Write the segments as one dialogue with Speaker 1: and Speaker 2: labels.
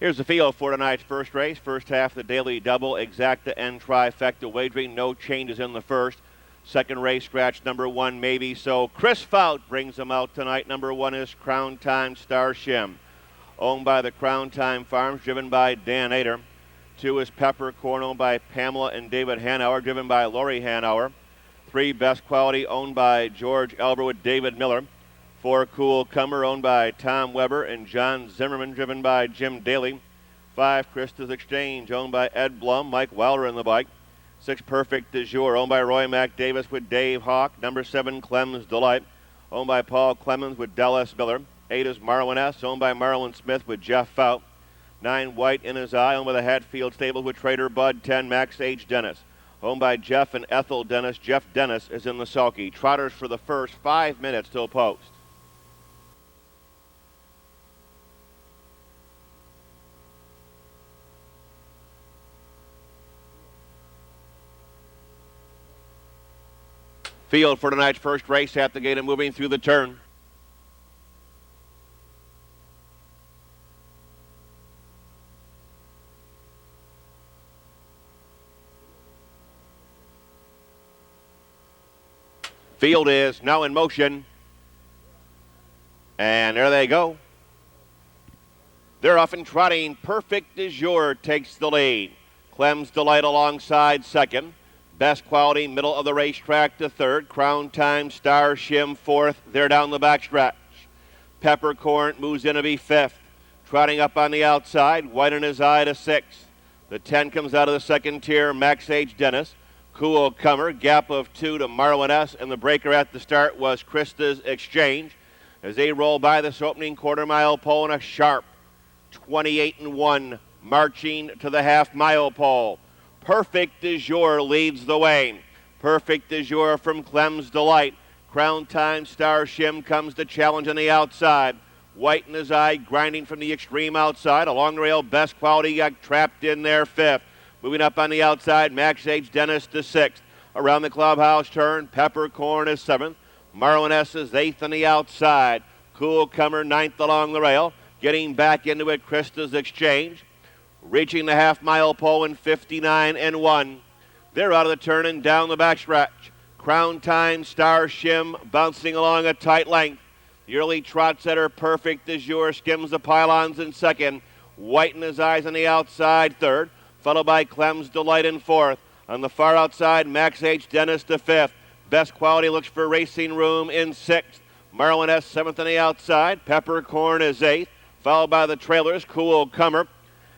Speaker 1: Here's the field for tonight's first race. First half of the daily double, exacta and trifecta wagering. No changes in the first. Second race, scratch number 1, maybe so. Chris Fout brings them out tonight. Number 1 is Crown Time Star Shim, owned by the Crown Time Farms, driven by Dan Ader. 2 is Peppercorn, owned by Pamela and David Hanauer, driven by Lori Hanauer. 3, Best Quality, owned by George Elber with David Miller. 4, Cool Comer, owned by Tom Weber and John Zimmerman, driven by Jim Daly. 5, Krista's Exchange, owned by Ed Blum, Mike Wilder in the bike. 6, Perfect Du Jour, owned by Roy Mac Davis with Dave Hawk. Number 7, Clem's Delight, owned by Paul Clemens with Dallas Miller. 8 is Marlin S., owned by Marlon Smith with Jeff Fout. 9, White in His Eye, owned by the Hatfield Stables with Trader Bud. 10, Max H. Dennis, owned by Jeff and Ethel Dennis. Jeff Dennis is in the sulky. Trotters for the first 5 minutes till post. Field for tonight's first race at the gate and moving through the turn. Field is now in motion. And there they go. They're off and trotting. Perfect Du Jour takes the lead. Clem's Delight alongside second. Best Quality, middle of the racetrack to third. Crown Time, Star Shim fourth. They're down the backstretch. Peppercorn moves in to be fifth. Trotting up on the outside, White in His Eye to sixth. The 10 comes out of the second tier, Max H. Dennis. Cool Comer, gap of 2 to Marlin S. And the breaker at the start was Krista's Exchange. As they roll by this opening quarter-mile pole in a sharp 28-1, marching to the half-mile pole. Perfect Du Jour leads the way. Perfect Du Jour from Clem's Delight. Crown Time Star Shim comes to challenge on the outside. White in His Eye grinding from the extreme outside. Along the rail, Best Quality got trapped in there fifth. Moving up on the outside, Max H. Dennis to sixth. Around the clubhouse turn, Peppercorn is seventh. Marlin S. is eighth on the outside. Cool Comer ninth along the rail. Getting back into it, Krista's Exchange. Reaching the half-mile pole in 59-1. They're out of the turn and down the backstretch. Crown Time, Star Shim bouncing along a tight length. The early trot setter, Perfect Du Jour, skims the pylons in second. White in His Eyes on the outside, third. Followed by Clem's Delight in fourth. On the far outside, Max H. Dennis to fifth. Best Quality looks for racing room in sixth. Marlin S. seventh on the outside. Peppercorn is eighth. Followed by the trailers, Cool Comer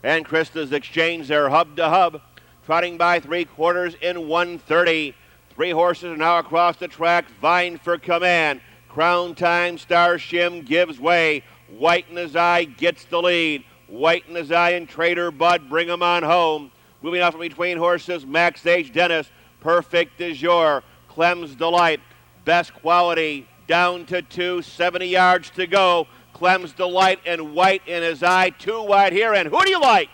Speaker 1: and Krista's Exchange. They're hub to hub, trotting by 3/4 in 1:30. 3 horses are now across the track, vying for command. Crown Time Star Shim gives way. White in His Eye gets the lead. White in His Eye and Trader Bud bring him on home. Moving off from between horses, Max H. Dennis, Perfect Du Jour, Clem's Delight, Best Quality down to 270 yards to go. Clem's Delight and White in His Eye, 2 wide here, and who do you like?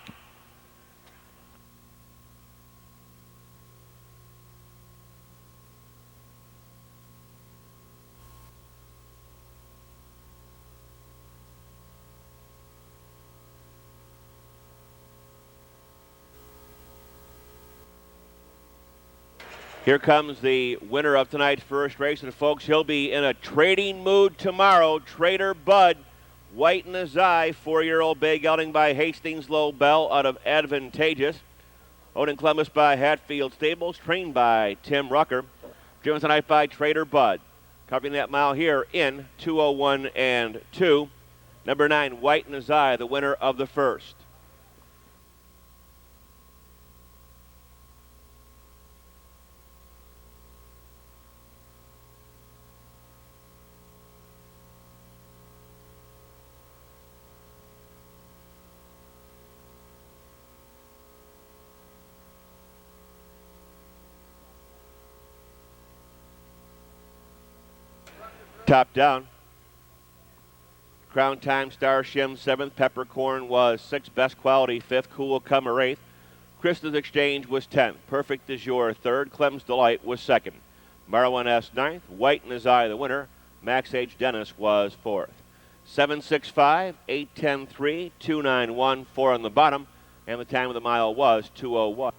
Speaker 1: Here comes the winner of tonight's first race, and folks, he'll be in a trading mood tomorrow. Trader Bud, White in His Eye, 4-year-old bay gelding by Hastings Lobel out of Advantageous. Owned in Columbus by Hatfield Stables, trained by Tim Rucker. Driven tonight by Trader Bud. Covering that mile here in 2:01 and 2. Number 9, White in His Eye, the winner of the first. Top down. Crown Time Star Shim 7th. Peppercorn was 6th. Best Quality 5th. Cool Comer 8th. Krista's Exchange was 10th. Perfect Du Jour 3rd. Clem's Delight was 2nd. Marlin S. 9th. White in His Eye the winner. Max H. Dennis was 4th. 765, 810, 3, 291, 4 on the bottom, and the time of the mile was 2:01.